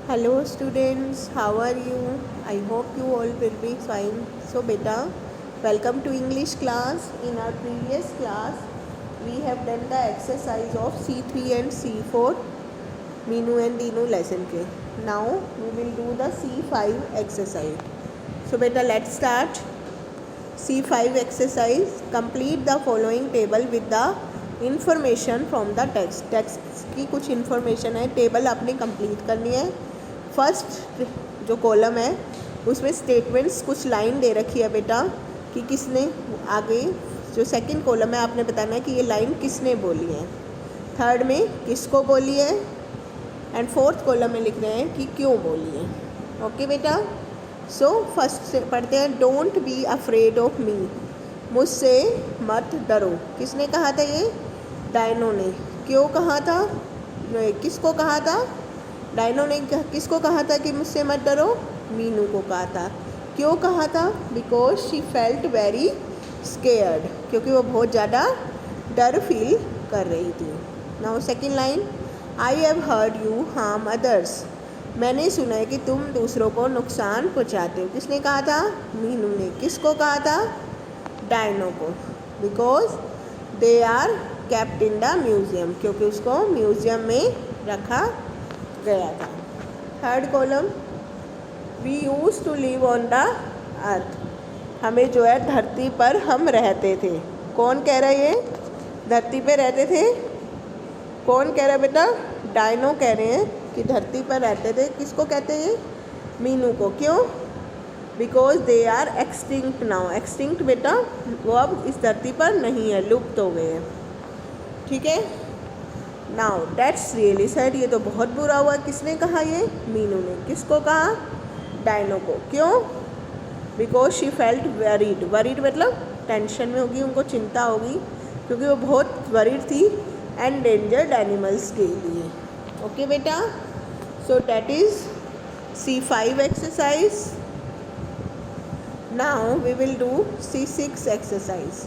Hello students, how are you? I hope you all will be fine. So beta, welcome to English class. In our previous class, we have done the exercise of C3 and C4 Minu and Dinu lesson के. Now we will do the C5 exercise. So beta, let's start. C5 exercise. Complete the following table with the information from the text. Text की कुछ information है, table आपने complete करनी है. First जो column है उसमें स्टेटमेंट्स कुछ लाइन दे रखी है बेटा कि किसने आगे. जो सेकंड कॉलम है आपने बताना है कि ये लाइन किसने बोली है. थर्ड में किसको बोली है. एंड फोर्थ कॉलम में लिख रहे हैं कि क्यों बोली है. ओके बेटा. सो फर्स्ट से पढ़ते हैं. Don't be afraid of me. मुझसे मत डरो. किसने कहा था ये? डायनो ने. क्यों कहा था? किसको कहा था? डायनो ने किसको कहा था कि मुझसे मत डरो? मीनू को कहा था. क्यों कहा था? Because she felt very scared. क्योंकि वो बहुत ज़्यादा डर फील कर रही थी. Now second line. I have heard you harm others. मैंने सुना है कि तुम दूसरों को नुकसान पहुँचाते हो. किसने कहा था? मीनू ने. किसको कहा था? डायनो को. Because they are kept in the museum. क्योंकि उसको म्यूज़ियम में रखा गया था. Third column. We use to live on the earth. हमें जो है धरती पर हम रहते थे. कौन कह रहा है ये? धरती पे रहते थे. कौन कह रहा है बेटा? डायनो कह रहे हैं कि धरती पर रहते थे. किसको कहते हैं? मीनू को. क्यों? Because they are extinct now. Extinct बेटा वो अब इस धरती पर नहीं है, लुप्त हो गए हैं. ठीक है. Now that's really sad. ये तो बहुत बुरा हुआ. किसने कहा ये? मीनू ने. किसको कहा? डायनो को. क्यों? Because she felt worried. Worried मतलब टेंशन में होगी, उनको चिंता होगी क्योंकि वो बहुत वरीड थी एंडेंजर्ड एनिमल्स के लिए. ओके बेटा. So that is C5 exercise. Now we will do C6 exercise.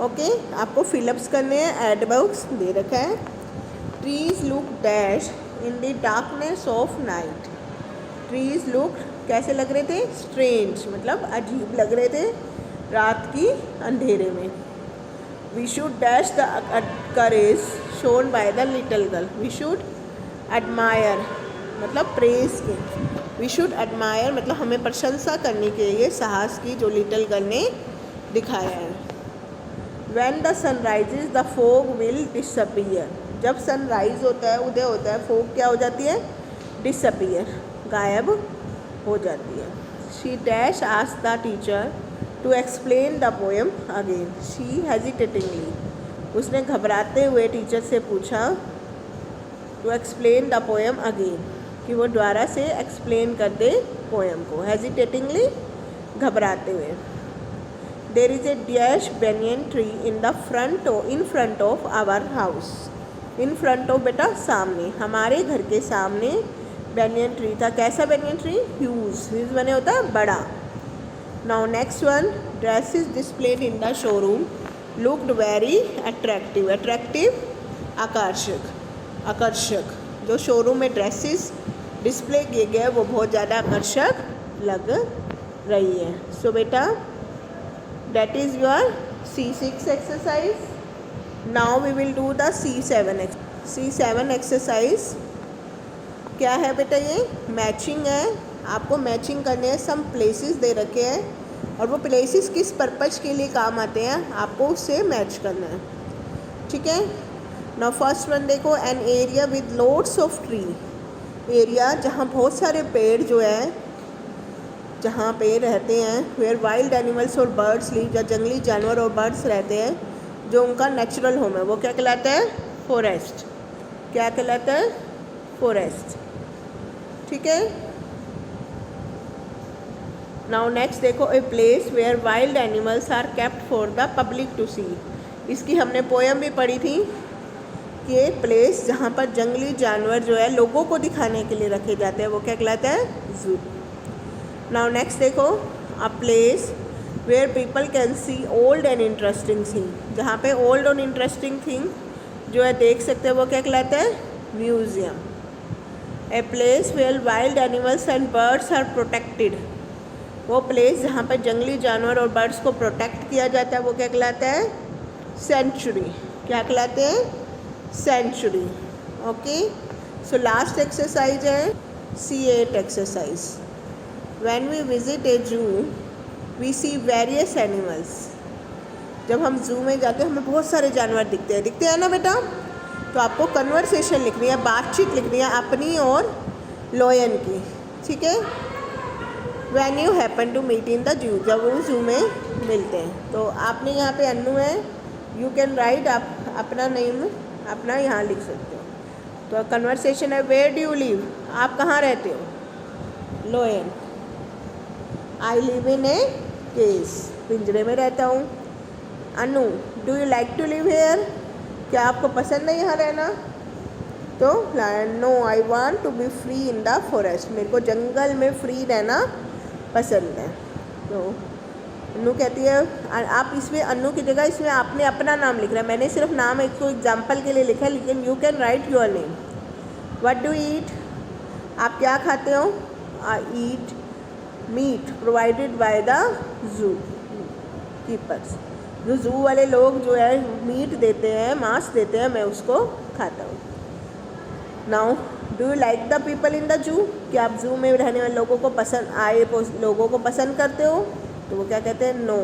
Okay. आपको फिलअप्स करने हैं. एड बॉक्स दे रखा है. Trees look dash in the darkness of night. Trees look कैसे लग रहे थे? स्ट्रेंज मतलब अजीब लग रहे थे रात की अंधेरे में. We should dash the courage shown by the little girl. We should admire मतलब प्रेज के. वी शुड एडमायर मतलब हमें प्रशंसा करने के लिए साहस की जो लिटिल गर्ल ने दिखाया है. When the sunrises the fog will disappear. जब सनराइज होता है, उदय होता है, फोग क्या हो जाती है? डिसअपियर गायब हो जाती है. She dash asked the teacher to explain the poem again. She hesitatingly. उसने घबराते हुए टीचर से पूछा to explain the poem again कि वो दोबारा से एक्सप्लेन कर दे पोएम को. हेजिटेटिंगली घबराते हुए. There is a dash banyan tree in front of our house. In front of बेटा सामने. हमारे घर के सामने बेनियन ट्री था. कैसा बेनियन ट्री? ह्यूज. ह्यूज बने होता है बड़ा. Now next one. Dresses displayed in the showroom looked very attractive. Attractive आकर्षक. आकर्षक. जो शोरूम में ड्रेसेस डिस्प्ले किए गए वो बहुत ज़्यादा आकर्षक लग रही है. सो बेटा that is your C6 exercise. Now we will do the C7 exercise. क्या है बेटा? ये मैचिंग है. आपको मैचिंग करने हैं. सम प्लेसेस दे रखे हैं और वो प्लेसेस किस पर्पज के लिए काम आते हैं आपको उससे मैच करना है. ठीक है. नाउ फर्स्ट वन देखो. An area with loads of tree. Area जहाँ बहुत सारे पेड़ जो है जहाँ पे रहते हैं. वेयर वाइल्ड एनिमल्स और बर्ड्स लिव. या जंगली जानवर और बर्ड्स रहते हैं जो उनका नेचुरल होम है. वो क्या कहलाता है? फॉरेस्ट. क्या कहलाता है? फॉरेस्ट. ठीक है. नाउ नेक्स्ट देखो. A place where wild animals are kept for the public to see. इसकी हमने पोएम भी पढ़ी थी कि एक प्लेस जहाँ पर जंगली जानवर जो है लोगों को दिखाने के लिए रखे जाते हैं वो क्या कहलाता है? जू. नाउ नेक्स्ट देखो. A place where people can see old and interesting thing. जहाँ पे ओल्ड और इंटरेस्टिंग थिंग जो है देख सकते हैं वो क्या कहलाता है? Museum. A place where wild animals and birds are protected. वो प्लेस जहाँ पर जंगली जानवर और बर्ड्स को प्रोटेक्ट किया जाता है वो क्या कहलाता है? सेंचुरी। क्या कहलाते हैं? Century. Okay, so last exercise है C8 exercise. When we visit a zoo we see various animals. जब हम जू में जाते हैं हमें बहुत सारे जानवर दिखते हैं ना बेटा। तो आपको कन्वर्सेशन लिखनी है, बातचीत लिखनी है अपनी और लोयन की, ठीक है। When you happen to meet in the zoo, जब वो जू में मिलते हैं तो आपने यहाँ पे अन्नू है, यू कैन राइट, आप अपना नेम अपना यहाँ लिख सकते हो। तो कन्वर्सेशन है वेयर डू यू लिव, आप कहाँ रहते हो? लोयन, I live in A cage, पिंजरे में रहता हूँ। Anu, do you like to live here, क्या आपको पसंद है यहाँ रहना? तो no, I want to be free in the forest, मेरे को जंगल में फ्री रहना पसंद है। तो अनु कहती है, आप इसमें अनु की जगह इसमें आपने अपना नाम लिख रहा है, मैंने सिर्फ नाम एक तो एग्जाम्पल के लिए लिखा है, लेकिन you can write your name. What do eat, आप क्या खाते हो? I eat meat provided by the zoo keepers. जो जू वाले लोग जो है मीट देते हैं, मांस देते हैं, मैं उसको खाता हूँ। Now do you like the people in the जू, क्या आप जू में रहने वाले लोगों को लोगों को पसंद करते हो? तो वो क्या कहते हैं? नो,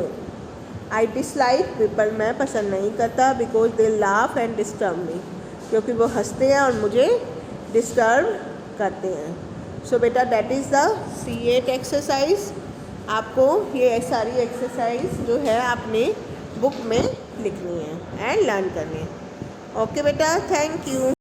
आई डिसलाइक पीपल, मैं पसंद नहीं करता, because they laugh and disturb me, क्योंकि वो हंसते हैं और मुझे डिस्टर्ब करते हैं। सो बेटा that is the C8 exercise. आपको ये सारी एक्सरसाइज जो है अपने बुक में लिखनी है एंड लर्न करनी है। ओके बेटा, थैंक यू।